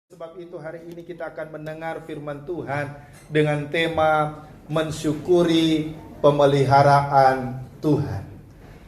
Sebab itu hari ini kita akan mendengar firman Tuhan dengan tema mensyukuri pemeliharaan Tuhan.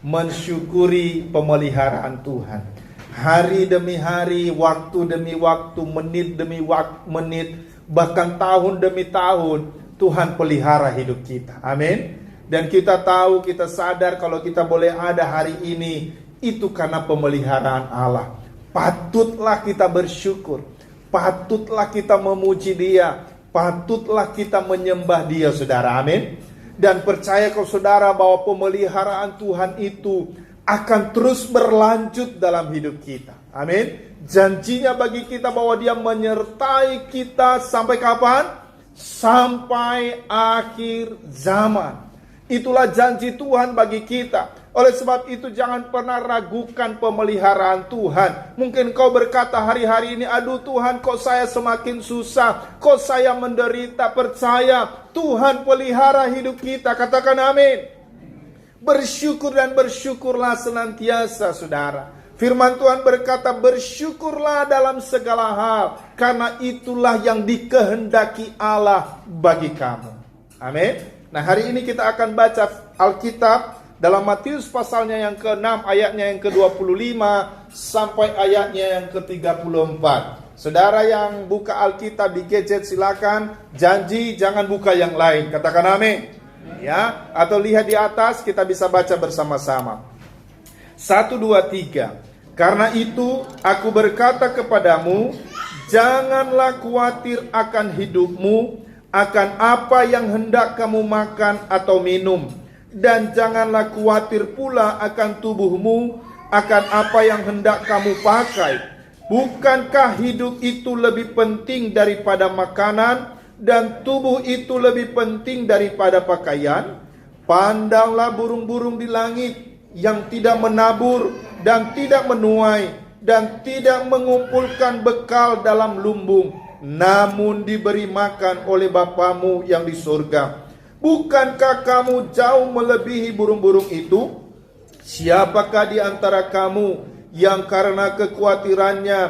Mensyukuri pemeliharaan Tuhan. Hari demi hari, waktu demi waktu, menit demi menit, bahkan tahun demi tahun, Tuhan pelihara hidup kita. Amin. Dan kita tahu, kita sadar kalau kita boleh ada hari ini, itu karena pemeliharaan Allah. Patutlah kita bersyukur. Patutlah kita memuji Dia. Patutlah kita menyembah Dia, saudara. Amin. Dan percaya kau saudara bahwa pemeliharaan Tuhan itu akan terus berlanjut dalam hidup kita. Amin. Janjinya bagi kita bahwa Dia menyertai kita sampai kapan? Sampai akhir zaman. Itulah janji Tuhan bagi kita. Oleh sebab itu jangan pernah ragukan pemeliharaan Tuhan. Mungkin kau berkata hari-hari ini, aduh Tuhan, kok saya semakin susah, kok saya menderita. Percaya Tuhan pelihara hidup kita. Katakan amin. Bersyukur dan bersyukurlah senantiasa, saudara. Firman Tuhan berkata, bersyukurlah dalam segala hal, karena itulah yang dikehendaki Allah bagi kamu. Amin. Nah, hari ini kita akan baca Alkitab dalam Matius pasalnya yang ke-6, ayatnya yang ke-25 sampai ayatnya yang ke-34. Saudara yang buka Alkitab di gadget silakan, janji jangan buka yang lain. Katakan amin. Ya, atau lihat di atas, kita bisa baca bersama-sama. 1, 2, 3. Karena itu aku berkata kepadamu, janganlah khawatir akan hidupmu, akan apa yang hendak kamu makan atau minum. Dan janganlah khawatir pula akan tubuhmu, akan apa yang hendak kamu pakai. Bukankah hidup itu lebih penting daripada makanan, dan tubuh itu lebih penting daripada pakaian? Pandanglah burung-burung di langit yang tidak menabur dan tidak menuai dan tidak mengumpulkan bekal dalam lumbung, namun diberi makan oleh Bapamu yang di surga. Bukankah kamu jauh melebihi burung-burung itu? Siapakah di antara kamu yang karena kekhawatirannya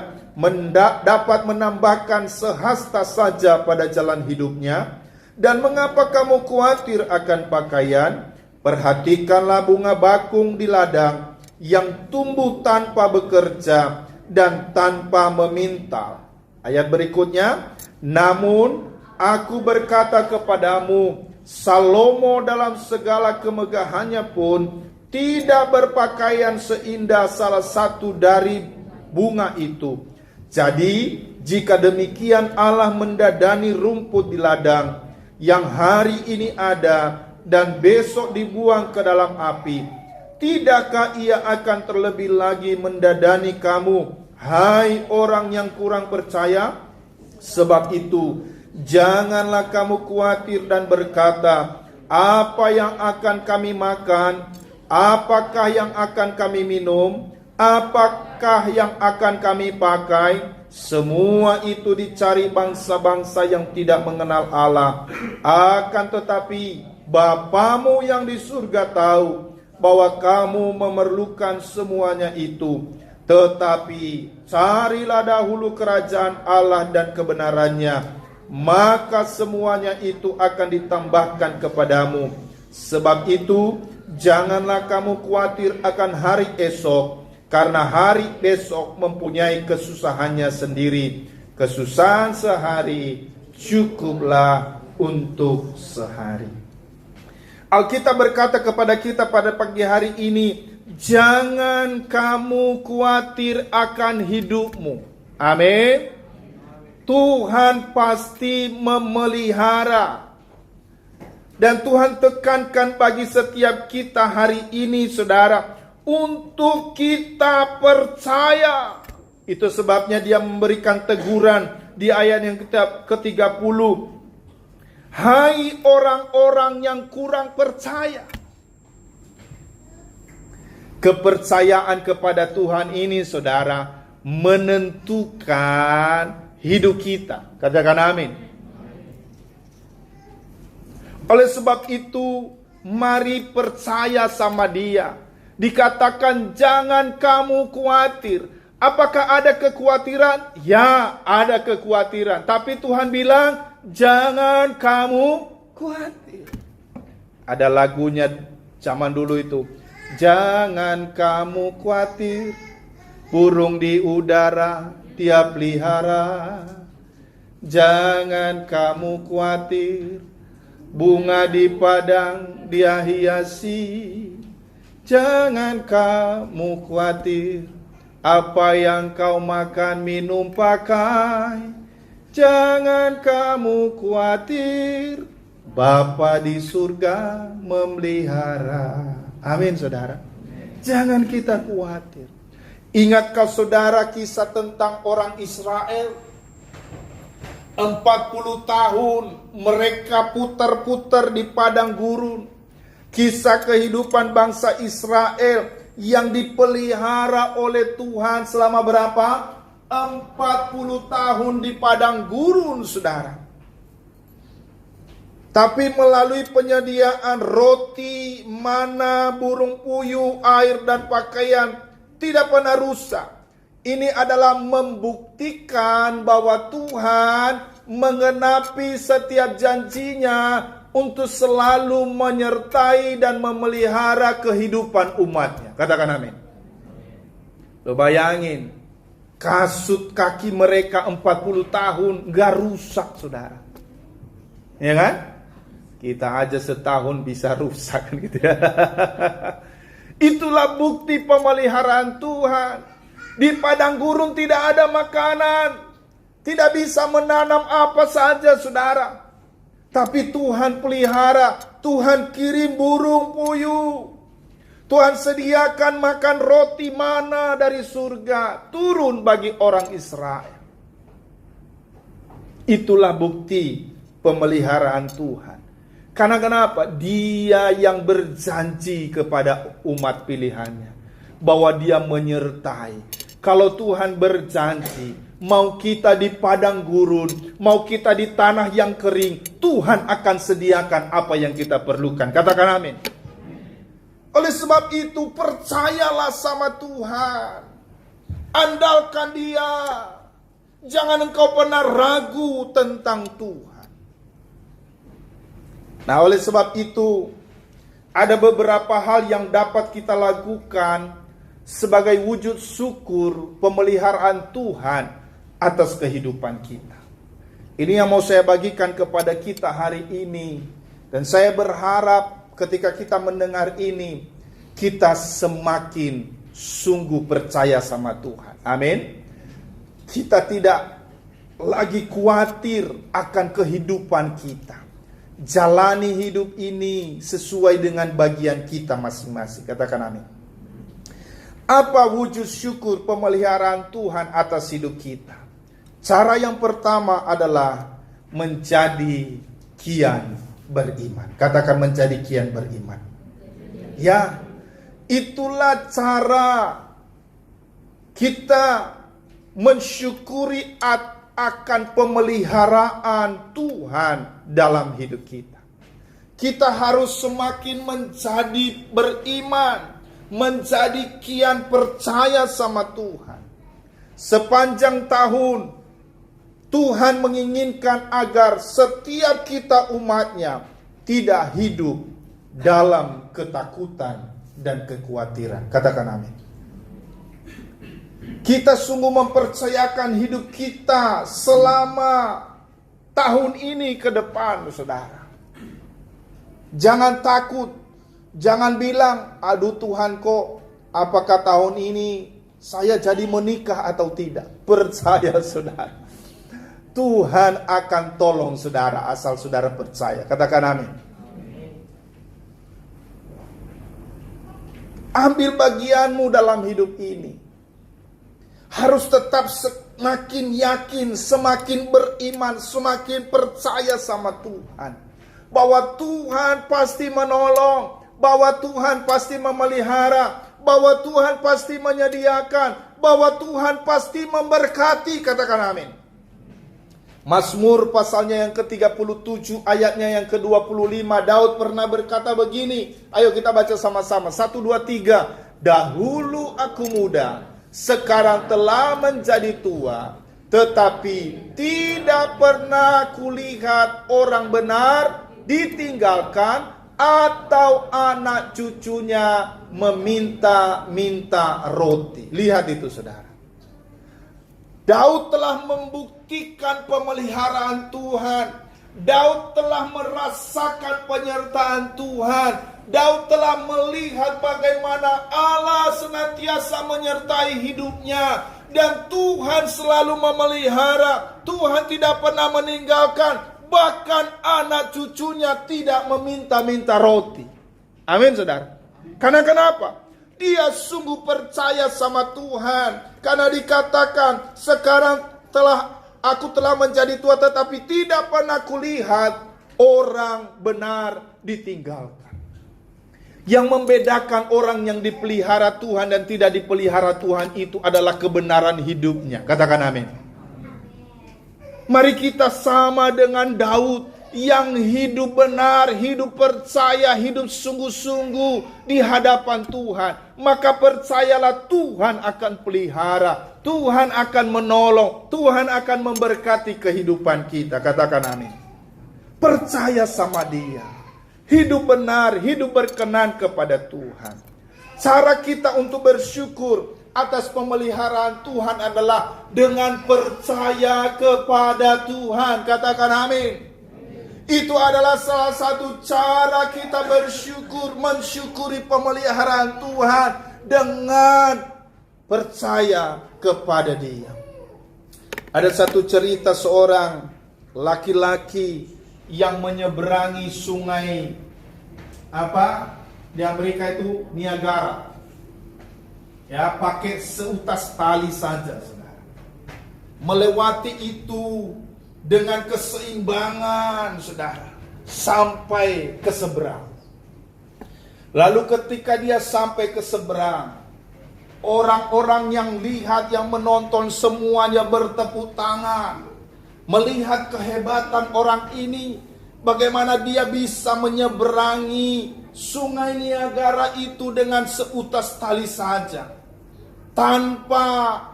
dapat menambahkan sehasta saja pada jalan hidupnya? Dan mengapa kamu khawatir akan pakaian? Perhatikanlah bunga bakung di ladang yang tumbuh tanpa bekerja dan tanpa memintal. Ayat berikutnya, namun aku berkata kepadamu, Salomo dalam segala kemegahannya pun tidak berpakaian seindah salah satu dari bunga itu. Jadi jika demikian Allah mendadani rumput di ladang yang hari ini ada dan besok dibuang ke dalam api, tidakkah Ia akan terlebih lagi mendadani kamu, hai orang yang kurang percaya? Sebab itu janganlah kamu khawatir dan berkata, apa yang akan kami makan? Apakah yang akan kami minum? Apakah yang akan kami pakai? Semua itu dicari bangsa-bangsa yang tidak mengenal Allah. Akan tetapi Bapamu yang di surga tahu bahwa kamu memerlukan semuanya itu. Tetapi carilah dahulu kerajaan Allah dan kebenarannya, maka semuanya itu akan ditambahkan kepadamu. Sebab itu janganlah kamu khawatir akan hari esok, karena hari besok mempunyai kesusahannya sendiri. Kesusahan sehari cukuplah untuk sehari. Alkitab berkata kepada kita pada pagi hari ini, jangan kamu khawatir akan hidupmu. Amin. Tuhan pasti memelihara. Dan Tuhan tekankan bagi setiap kita hari ini, saudara, untuk kita percaya. Itu sebabnya Dia memberikan teguran di ayat yang ke-30. Hai orang-orang yang kurang percaya. Kepercayaan kepada Tuhan ini, saudara, menentukan hidup kita. Katakan amin. Oleh sebab itu, mari percaya sama Dia. Dikatakan jangan kamu khawatir Apakah ada kekhawatiran? Ya, ada kekhawatiran. Tapi Tuhan bilang, jangan kamu khawatir. Ada lagunya zaman dulu itu. Jangan kamu khawatir, burung di udara dia pelihara. Jangan kamu khawatir, bunga di padang dia hiasi. Jangan kamu khawatir, apa yang kau makan, minum, pakai. Jangan kamu khawatir, Bapa di surga memelihara. Amin, saudara. Jangan kita khawatir. Ingatkah saudara kisah tentang orang Israel? 40 tahun mereka putar-putar di padang gurun. Kisah kehidupan bangsa Israel yang dipelihara oleh Tuhan selama berapa? 40 tahun di padang gurun, saudara. Tapi melalui penyediaan roti, mana, burung puyuh, air dan pakaian tidak pernah rusak. Ini adalah membuktikan bahwa Tuhan mengenapi setiap janjinya untuk selalu menyertai dan memelihara kehidupan umatnya. Katakan amin. Lo bayangin, kasut kaki mereka 40 tahun gak rusak, saudara. Ya kan? Kita aja setahun bisa rusak kan gitu ya. Itulah bukti pemeliharaan Tuhan. Di padang gurun tidak ada makanan. Tidak bisa menanam apa saja, saudara. Tapi Tuhan pelihara, Tuhan kirim burung puyuh. Tuhan sediakan makan roti mana dari surga, turun bagi orang Israel. Itulah bukti pemeliharaan Tuhan. Karena kenapa? Dia yang berjanji kepada umat pilihannya, bahwa dia menyertai. Kalau Tuhan berjanji, mau kita di padang gurun, mau kita di tanah yang kering, Tuhan akan sediakan apa yang kita perlukan. Katakan amin. Oleh sebab itu, percayalah sama Tuhan. Andalkan Dia. Jangan engkau pernah ragu tentang Tuhan. Nah, oleh sebab itu, ada beberapa hal yang dapat kita lakukan sebagai wujud syukur pemeliharaan Tuhan atas kehidupan kita. Ini yang mau saya bagikan kepada kita hari ini. Dan saya berharap ketika kita mendengar ini, kita semakin sungguh percaya sama Tuhan. Amin. Kita tidak lagi khawatir akan kehidupan kita. Jalani hidup ini sesuai dengan bagian kita masing-masing. Katakan amin. Apa wujud syukur pemeliharaan Tuhan atas hidup kita? Cara yang pertama adalah menjadi kian beriman. Katakan menjadi kian beriman. Ya, itulah cara kita mensyukuri akan pemeliharaan Tuhan dalam hidup kita. Kita harus semakin menjadi beriman, menjadi kian percaya sama Tuhan. Sepanjang tahun Tuhan menginginkan agar setiap kita umatnya tidak hidup dalam ketakutan dan kekhawatiran. Katakan amin. Kita sungguh mempercayakan hidup kita selama tahun ini ke depan, saudara. Jangan takut. Jangan bilang, aduh Tuhan kok, apakah tahun ini saya jadi menikah atau tidak? Percaya, saudara. Tuhan akan tolong saudara asal saudara percaya. Katakan amin. Ambil bagianmu dalam hidup ini. Harus tetap semakin yakin, semakin beriman, semakin percaya sama Tuhan. Bahwa Tuhan pasti menolong, bahwa Tuhan pasti memelihara, bahwa Tuhan pasti menyediakan, bahwa Tuhan pasti memberkati. Katakan amin. Mazmur pasalnya yang ke-37 ayatnya yang ke-25, Daud pernah berkata begini. Ayo kita baca sama-sama. 1, 2, 3. Dahulu aku muda, sekarang telah menjadi tua, tetapi tidak pernah kulihat orang benar ditinggalkan atau anak cucunya meminta-minta roti. Lihat itu, saudara. Daud telah membuktikan pemeliharaan Tuhan. Daud telah merasakan penyertaan Tuhan. Daud telah melihat bagaimana Allah senantiasa menyertai hidupnya. Dan Tuhan selalu memelihara. Tuhan tidak pernah meninggalkan. Bahkan anak cucunya tidak meminta-minta roti. Amin, saudara. Karena kenapa? Dia sungguh percaya sama Tuhan. Karena dikatakan, sekarang aku telah menjadi tua, tetapi tidak pernah kulihat orang benar ditinggalkan. Yang membedakan orang yang dipelihara Tuhan dan tidak dipelihara Tuhan itu adalah kebenaran hidupnya. Katakan amin. Mari kita sama dengan Daud yang hidup benar, hidup percaya, hidup sungguh-sungguh di hadapan Tuhan. Maka percayalah Tuhan akan pelihara, Tuhan akan menolong, Tuhan akan memberkati kehidupan kita. Katakan amin. Percaya sama Dia. Hidup benar, hidup berkenan kepada Tuhan. Cara kita untuk bersyukur atas pemeliharaan Tuhan adalah dengan percaya kepada Tuhan. Katakan amin. Itu adalah salah satu cara kita bersyukur, mensyukuri pemeliharaan Tuhan dengan percaya kepada Dia. Ada satu cerita seorang laki-laki yang menyeberangi sungai di Amerika itu Niagara. Ya, pakai seutas tali saja, saudara. Melewati itu dengan keseimbangan, saudara, sampai ke seberang. Lalu ketika dia sampai ke seberang, orang-orang yang lihat, yang menonton semuanya bertepuk tangan, melihat kehebatan orang ini, bagaimana dia bisa menyeberangi sungai Niagara itu dengan seutas tali saja, tanpa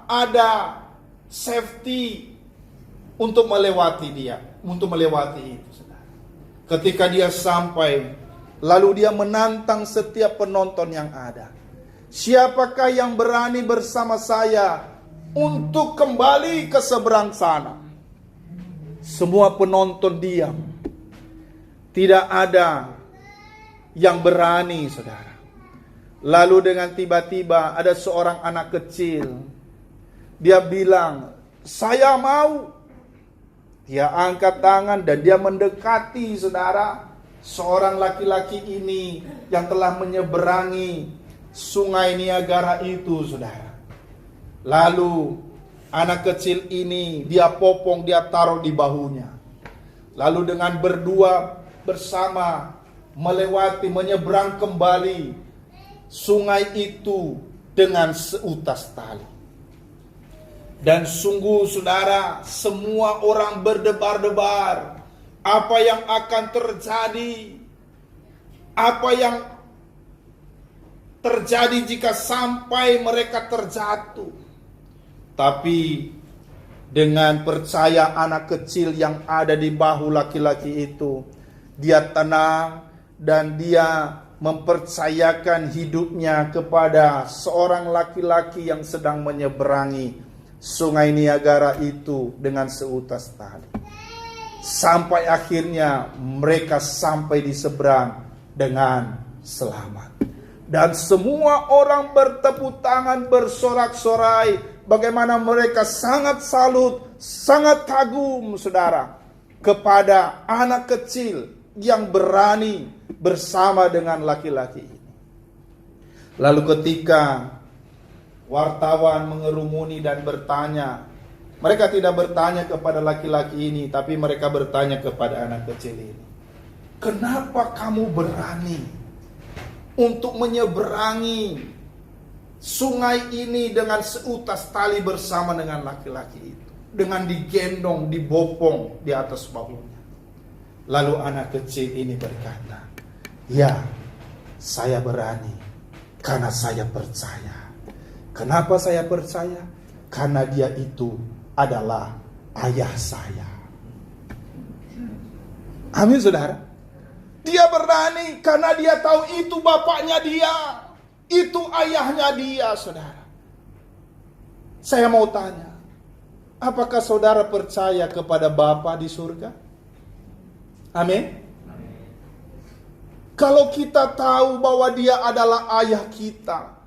ada safety untuk melewati itu. Ketika dia sampai, lalu dia menantang setiap penonton yang ada. Siapakah yang berani bersama saya untuk kembali ke seberang sana? Semua penonton diam. Tidak ada yang berani, saudara. Lalu dengan tiba-tiba ada seorang anak kecil. Dia bilang, saya mau. Dia angkat tangan dan dia mendekati, saudara, seorang laki-laki ini yang telah menyeberangi sungai Niagara itu, saudara. Lalu anak kecil ini dia popong, dia taruh di bahunya. Lalu dengan berdua bersama menyeberang kembali sungai itu dengan seutas tali. Dan sungguh, saudara, semua orang berdebar-debar. Apa yang akan terjadi? Apa yang terjadi jika sampai mereka terjatuh? Tapi dengan percaya anak kecil yang ada di bahu laki-laki itu, dia tenang dan dia mempercayakan hidupnya kepada seorang laki-laki yang sedang menyeberangi sungai Niagara itu dengan seutas tali. Sampai akhirnya mereka sampai di seberang dengan selamat. Dan semua orang bertepuk tangan, bersorak-sorai, bagaimana mereka sangat salut, sangat kagum, saudara, kepada anak kecil yang berani bersama dengan laki-laki ini. Lalu ketika wartawan mengerumuni dan bertanya, mereka tidak bertanya kepada laki-laki ini, tapi mereka bertanya kepada anak kecil ini. Kenapa kamu berani untuk menyeberangi sungai ini dengan seutas tali bersama dengan laki-laki itu, dengan digendong, dibopong di atas bahunya? Lalu anak kecil ini berkata, ya, saya berani karena saya percaya Kenapa saya percaya? Karena dia itu adalah ayah saya. Amin, saudara. Dia berani karena dia tahu itu bapaknya dia. Itu ayahnya dia, saudara. Saya mau tanya, apakah saudara percaya kepada Bapa di surga? Amin. Kalau kita tahu bahwa dia adalah ayah kita,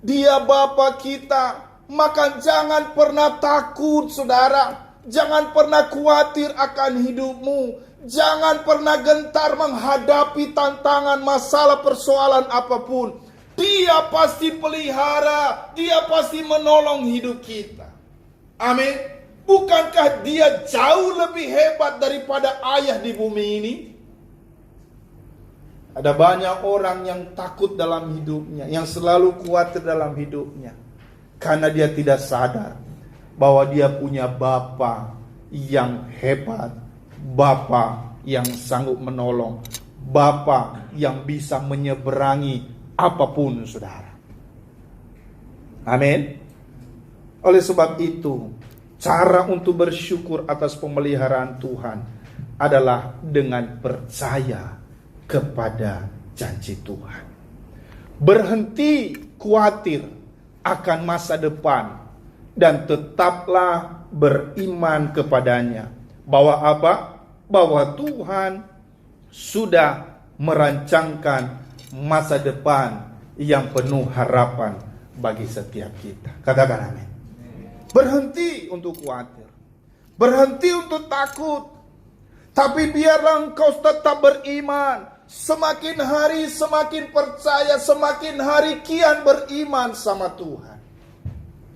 dia Bapa kita, maka jangan pernah takut, saudara. Jangan pernah khawatir akan hidupmu. Jangan pernah gentar menghadapi tantangan, masalah, persoalan apapun. Dia pasti pelihara, dia pasti menolong hidup kita. Amin. Bukankah dia jauh lebih hebat daripada ayah di bumi ini? Ada banyak orang yang takut dalam hidupnya, yang selalu khawatir dalam hidupnya, karena dia tidak sadar bahwa dia punya Bapa yang hebat, Bapa yang sanggup menolong, Bapa yang bisa menyeberangi apapun, saudara. Amin. Oleh sebab itu, cara untuk bersyukur atas pemeliharaan Tuhan adalah dengan percaya kepada janji Tuhan. Berhenti khawatir akan masa depan dan tetaplah beriman kepadanya. Bahwa apa? Bahwa Tuhan sudah merancangkan masa depan yang penuh harapan bagi setiap kita. Katakan amin. Berhenti untuk khawatir. Berhenti untuk takut. Tapi biarlah engkau tetap beriman. Semakin hari semakin percaya, semakin hari kian beriman sama Tuhan.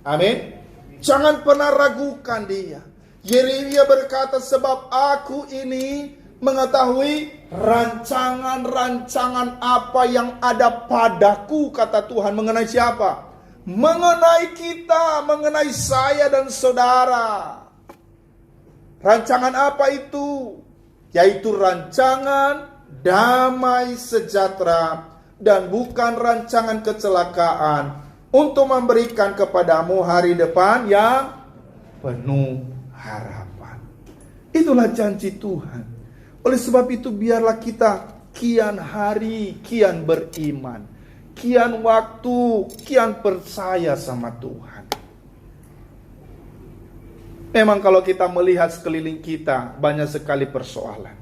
Amin. Jangan pernah ragukan dia. Yeremia berkata, sebab aku ini mengetahui rancangan-rancangan apa yang ada padaku, kata Tuhan. Mengenai siapa? Mengenai kita, mengenai saya dan saudara. Rancangan apa itu? Yaitu rancangan damai sejahtera dan bukan rancangan kecelakaan, untuk memberikan kepadamu hari depan yang penuh harapan. Itulah janji Tuhan. Oleh sebab itu biarlah kita kian hari kian beriman, kian waktu kian percaya sama Tuhan. Memang kalau kita melihat sekeliling kita banyak sekali persoalan.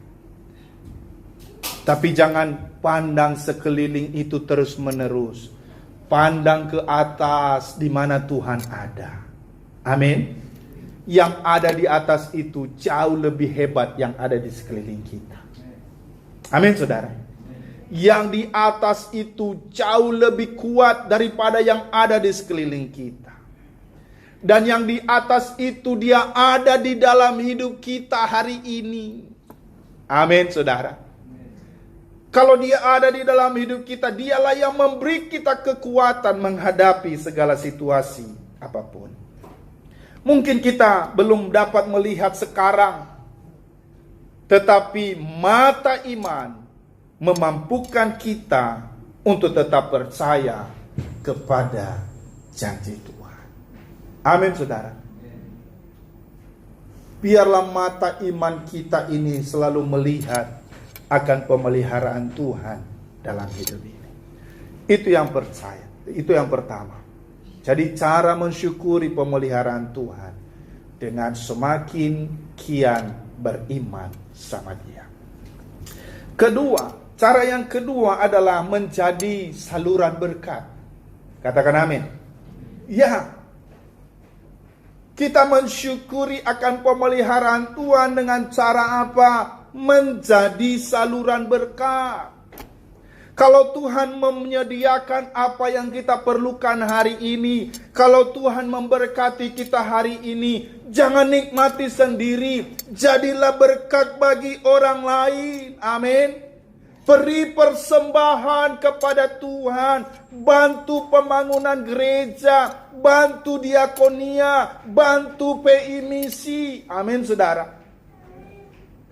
Tapi jangan pandang sekeliling itu terus menerus. Pandang ke atas di mana Tuhan ada. Amin. Yang ada di atas itu jauh lebih hebat yang ada di sekeliling kita. Amin, saudara. Yang di atas itu jauh lebih kuat daripada yang ada di sekeliling kita. Dan yang di atas itu dia ada di dalam hidup kita hari ini. Amin, saudara. Kalau dia ada di dalam hidup kita, dialah yang memberi kita kekuatan menghadapi segala situasi apapun. Mungkin kita belum dapat melihat sekarang, tetapi mata iman memampukan kita untuk tetap percaya kepada janji Tuhan. Amin, saudara. Biarlah mata iman kita ini selalu melihat akan pemeliharaan Tuhan dalam hidup ini. Itu yang percaya. Itu yang pertama. Jadi cara mensyukuri pemeliharaan Tuhan dengan semakin kian beriman sama Dia. Kedua, cara yang kedua adalah menjadi saluran berkat. Katakan amin. Ya. Kita mensyukuri akan pemeliharaan Tuhan dengan cara apa? Menjadi saluran berkat. Kalau Tuhan menyediakan apa yang kita perlukan hari ini, kalau Tuhan memberkati kita hari ini, jangan nikmati sendiri, jadilah berkat bagi orang lain. Amin. Beri persembahan kepada Tuhan, bantu pembangunan gereja, bantu diakonia, bantu PI misi. Amin, saudara.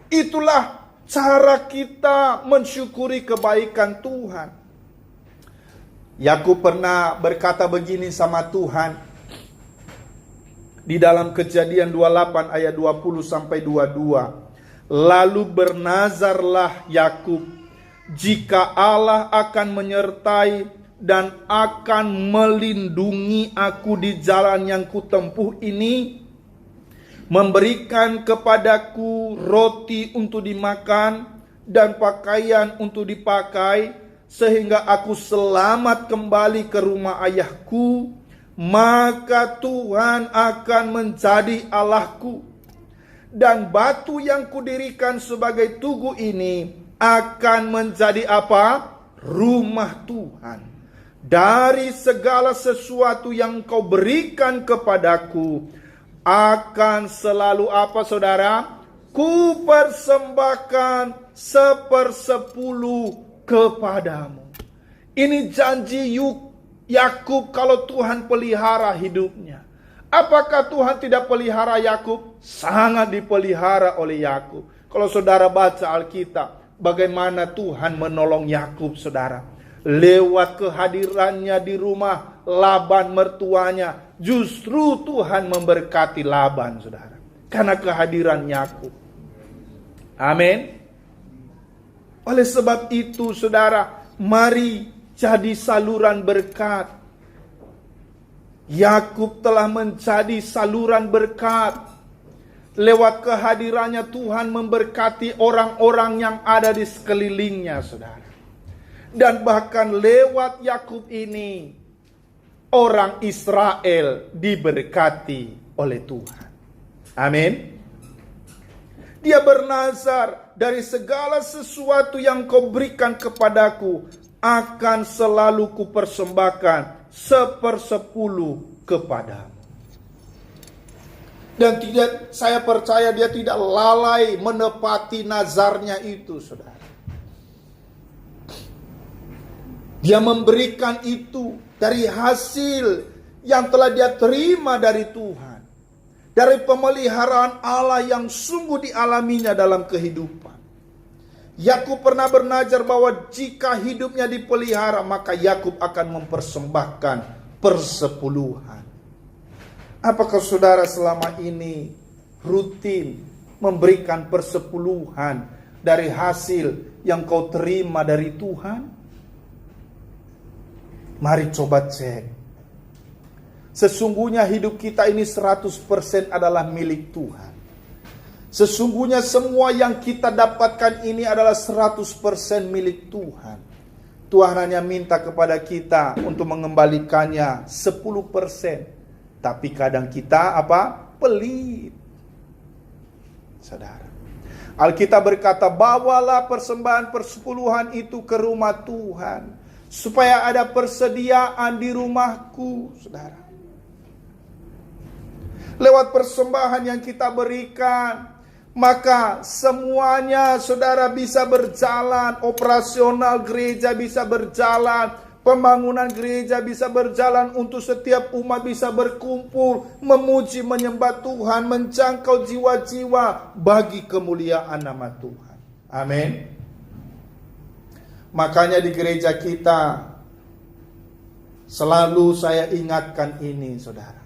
Itulah cara kita mensyukuri kebaikan Tuhan. Yakub pernah berkata begini sama Tuhan di dalam Kejadian 28 ayat 20 sampai 22. Lalu bernazarlah Yakub, jika Allah akan menyertai dan akan melindungi aku di jalan yang kutempuh ini, memberikan kepadaku roti untuk dimakan dan pakaian untuk dipakai, sehingga aku selamat kembali ke rumah ayahku, maka Tuhan akan menjadi Allahku, dan batu yang kudirikan sebagai tugu ini akan menjadi apa? Rumah Tuhan. Dari segala sesuatu yang kau berikan kepadaku, akan selalu apa, saudara? Ku persembahkan 1/10 kepadamu. Ini janji Yakub kalau Tuhan pelihara hidupnya. Apakah Tuhan tidak pelihara Yakub? Sangat dipelihara oleh Yakub. Kalau saudara baca Alkitab, bagaimana Tuhan menolong Yakub, saudara. Lewat kehadirannya di rumah Laban mertuanya, justru Tuhan memberkati Laban, saudara. Karena kehadiran Yakub. Amin. Oleh sebab itu, saudara, mari jadi saluran berkat. Yakub telah menjadi saluran berkat. Lewat kehadirannya Tuhan memberkati orang-orang yang ada di sekelilingnya, saudara. Dan bahkan lewat Yakub ini, orang Israel diberkati oleh Tuhan. Amin. Dia bernazar, dari segala sesuatu yang kau berikan kepadaku, akan selalu kupersembahkan 1/10 kepadamu. Dan saya percaya dia tidak lalai menepati nazarnya itu, saudara. Dia memberikan itu dari hasil yang telah dia terima dari Tuhan. Dari pemeliharaan Allah yang sungguh dialaminya dalam kehidupan. Yakub pernah bernazar bahwa jika hidupnya dipelihara, maka Yakub akan mempersembahkan 10/10. Apakah saudara selama ini rutin memberikan 10/10 dari hasil yang kau terima dari Tuhan? Mari coba cek. Sesungguhnya hidup kita ini 100% adalah milik Tuhan. Sesungguhnya semua yang kita dapatkan ini adalah 100% milik Tuhan. Tuhan hanya minta kepada kita untuk mengembalikannya 10%. Tapi kadang kita apa? Pelit. Saudara. Alkitab berkata, bawalah persembahan 10/10 itu ke rumah Tuhan, supaya ada persediaan di rumahku, saudara. Lewat persembahan yang kita berikan, maka semuanya, saudara, bisa berjalan. Operasional gereja bisa berjalan, pembangunan gereja bisa berjalan, untuk setiap umat bisa berkumpul, memuji, menyembah Tuhan, menjangkau jiwa-jiwa bagi kemuliaan nama Tuhan. Amin. Makanya di gereja kita selalu saya ingatkan ini, saudara.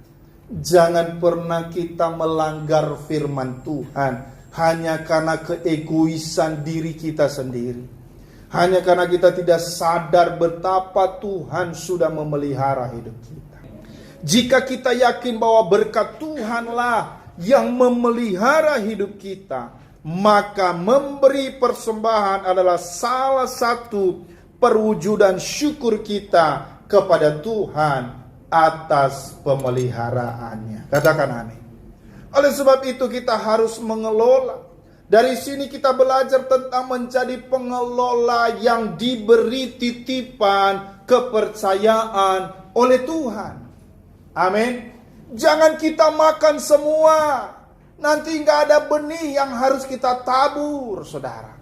Jangan pernah kita melanggar firman Tuhan hanya karena keegoisan diri kita sendiri. Hanya karena kita tidak sadar betapa Tuhan sudah memelihara hidup kita. Jika kita yakin bahwa berkat Tuhanlah yang memelihara hidup kita, maka memberi persembahan adalah salah satu perwujudan syukur kita kepada Tuhan atas pemeliharaannya. Katakan amin. Oleh sebab itu kita harus mengelola. Dari sini kita belajar tentang menjadi pengelola yang diberi titipan kepercayaan oleh Tuhan. Amin. Jangan kita makan semua. Nanti gak ada benih yang harus kita tabur, saudara.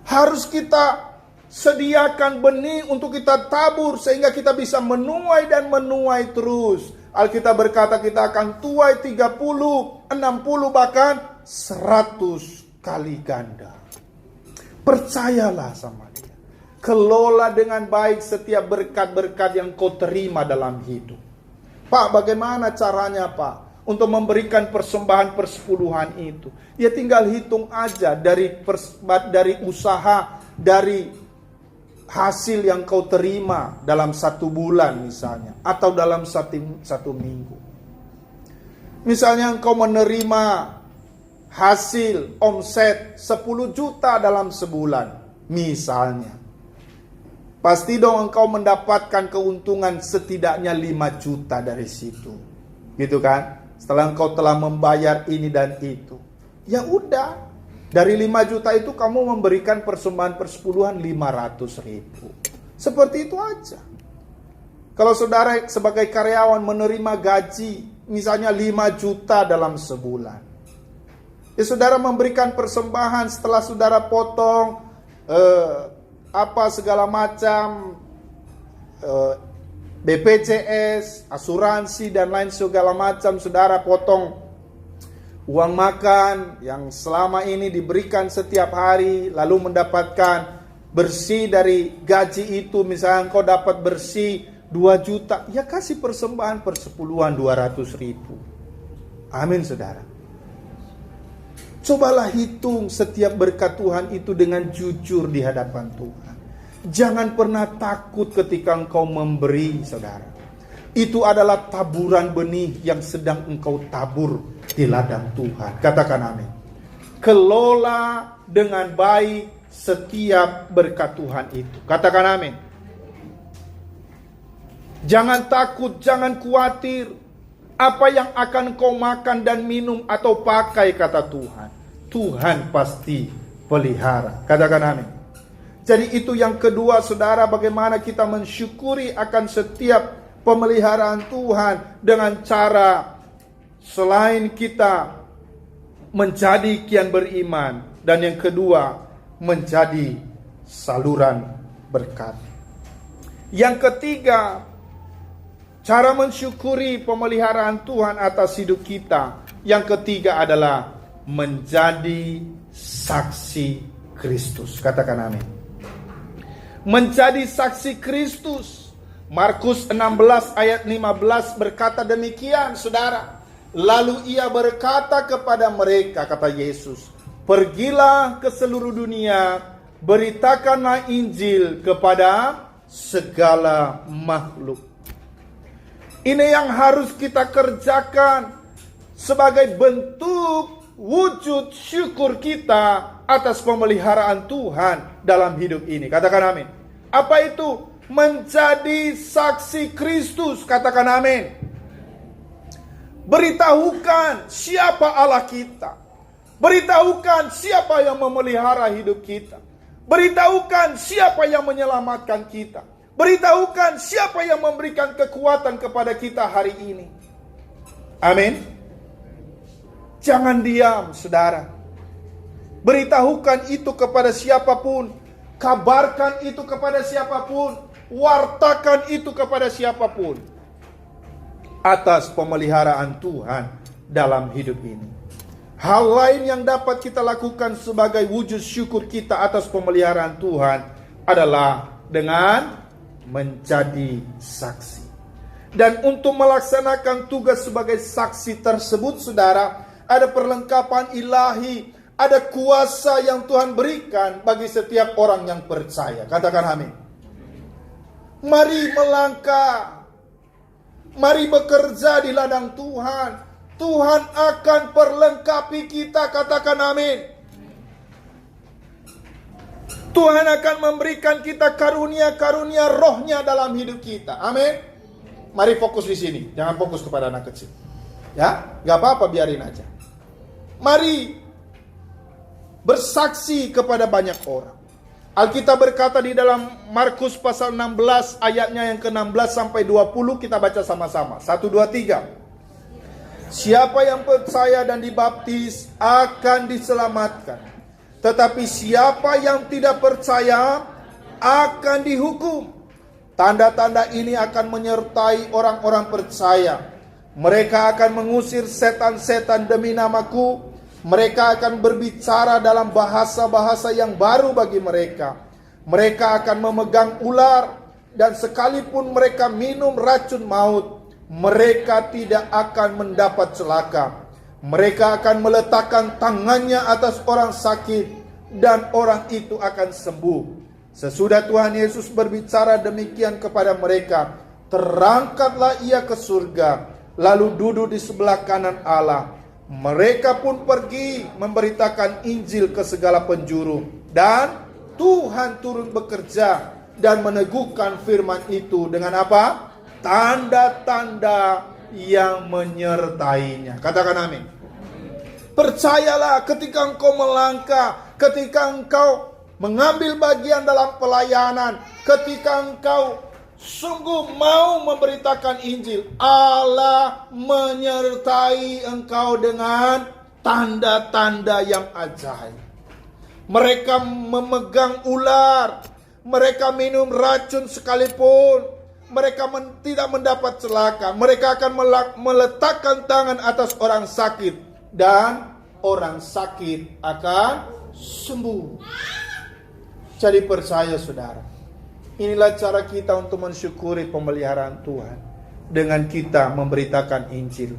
Harus kita sediakan benih untuk kita tabur, sehingga kita bisa menuai dan menuai terus. Alkitab berkata kita akan tuai 30, 60, bahkan 100 kali ganda. Percayalah sama dia. Kelola dengan baik setiap berkat-berkat yang kau terima dalam hidup. Pak, bagaimana caranya Pak untuk memberikan persembahan persepuluhan itu? Ya tinggal hitung aja dari usaha, dari hasil yang kau terima dalam 1 bulan misalnya, atau dalam satu minggu. Misalnya engkau menerima hasil omset 10 juta dalam sebulan misalnya. Pasti dong engkau mendapatkan keuntungan setidaknya 5 juta dari situ. Gitu kan? Setelah engkau telah membayar ini dan itu. Ya udah. Dari 5 juta itu kamu memberikan persembahan persepuluhan 500 ribu. Seperti itu aja. Kalau saudara sebagai karyawan menerima gaji misalnya 5 juta dalam sebulan. Ya saudara memberikan persembahan setelah saudara potong segala macam BPJS, asuransi dan lain segala macam, saudara potong uang makan yang selama ini diberikan setiap hari, lalu mendapatkan bersih dari gaji itu, misalnya kau dapat bersih 2 juta, ya kasih persembahan persepuluhan 200 ribu. Amin saudara. Cobalah hitung setiap berkat Tuhan itu dengan jujur di hadapan Tuhan. Jangan pernah takut ketika engkau memberi, saudara. Itu adalah taburan benih yang sedang engkau tabur di ladang Tuhan. Katakan amin. Kelola dengan baik setiap berkat Tuhan itu. Katakan amin. Jangan takut, jangan khawatir. Apa yang akan kau makan dan minum atau pakai, kata Tuhan. Tuhan pasti pelihara. Katakan amin. Jadi itu yang kedua saudara, bagaimana kita mensyukuri akan setiap pemeliharaan Tuhan dengan cara selain kita menjadi kian beriman, dan yang kedua menjadi saluran berkat. Yang ketiga, cara mensyukuri pemeliharaan Tuhan atas hidup kita. Yang ketiga adalah menjadi saksi Kristus. Katakan amin. Menjadi saksi Kristus. Markus 16 ayat 15 berkata demikian, saudara. Lalu ia berkata kepada mereka, kata Yesus, pergilah ke seluruh dunia, beritakanlah Injil kepada segala makhluk. Ini yang harus kita kerjakan sebagai bentuk wujud syukur kita atas pemeliharaan Tuhan dalam hidup ini. Katakan amin. Apa itu? Menjadi saksi Kristus. Katakan amin. Beritahukan siapa Allah kita. Beritahukan siapa yang memelihara hidup kita. Beritahukan siapa yang menyelamatkan kita. Beritahukan siapa yang memberikan kekuatan kepada kita hari ini. Amin. Jangan diam, saudara. Beritahukan itu kepada siapapun. Kabarkan itu kepada siapapun. Wartakan itu kepada siapapun. Atas pemeliharaan Tuhan dalam hidup ini. Hal lain yang dapat kita lakukan sebagai wujud syukur kita atas pemeliharaan Tuhan adalah dengan menjadi saksi. Dan untuk melaksanakan tugas sebagai saksi tersebut, saudara, ada perlengkapan ilahi, ada kuasa yang Tuhan berikan bagi setiap orang yang percaya. Katakan amin. Mari melangkah, mari bekerja di ladang Tuhan. Tuhan akan perlengkapi kita. Katakan amin. Tuhan akan memberikan kita karunia-karunia rohnya dalam hidup kita. Amin. Mari fokus di sini, jangan fokus kepada anak kecil. Ya, gak apa-apa, biarin aja. Mari bersaksi kepada banyak orang. Alkitab berkata di dalam Markus pasal 16 ayatnya yang ke-16 sampai 20, kita baca sama-sama. 1, 2, 3. Siapa yang percaya dan dibaptis akan diselamatkan. Tetapi siapa yang tidak percaya akan dihukum. Tanda-tanda ini akan menyertai orang-orang percaya. Mereka akan mengusir setan-setan demi namaku. Mereka akan berbicara dalam bahasa-bahasa yang baru bagi mereka. Mereka akan memegang ular, dan sekalipun mereka minum racun maut, mereka tidak akan mendapat celaka. Mereka akan meletakkan tangannya atas orang sakit, dan orang itu akan sembuh. Sesudah Tuhan Yesus berbicara demikian kepada mereka, terangkatlah ia ke surga, lalu duduk di sebelah kanan Allah. Mereka pun pergi memberitakan Injil ke segala penjuru, dan Tuhan turun bekerja dan meneguhkan firman itu dengan apa? Tanda-tanda yang menyertainya. Katakan amin. Percayalah, ketika engkau melangkah, ketika engkau mengambil bagian dalam pelayanan, ketika engkau sungguh mau memberitakan Injil, Allah menyertai engkau dengan tanda-tanda yang ajaib. Mereka memegang ular, mereka minum racun sekalipun, mereka tidak mendapat celaka. Mereka akan meletakkan tangan atas orang sakit, dan orang sakit akan sembuh. Jadi percaya saudara, inilah cara kita untuk mensyukuri pemeliharaan Tuhan, dengan kita memberitakan Injil.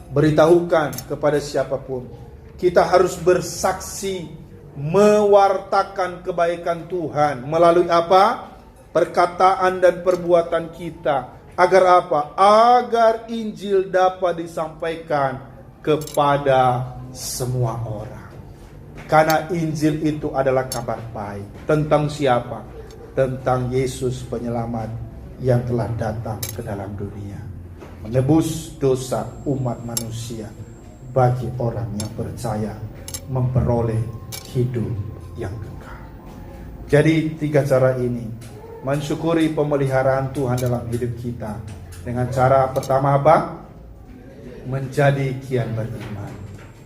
Beritahukan kepada siapapun. Kita harus bersaksi, mewartakan kebaikan Tuhan melalui apa? Perkataan dan perbuatan kita. Agar apa? Agar Injil dapat disampaikan kepada semua orang. Karena Injil itu adalah kabar baik. Tentang siapa? Tentang Yesus penyelamat yang telah datang ke dalam dunia, menebus dosa umat manusia. Bagi orang yang percaya, memperoleh hidup yang kekal. Jadi 3 cara ini mensyukuri pemeliharaan Tuhan dalam hidup kita. Dengan cara pertama apa? Menjadi kian beriman.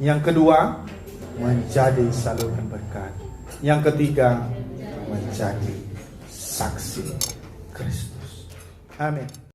Yang kedua, menjadi saluran berkat. Yang ketiga, menjadi saksi Kristus. Amin.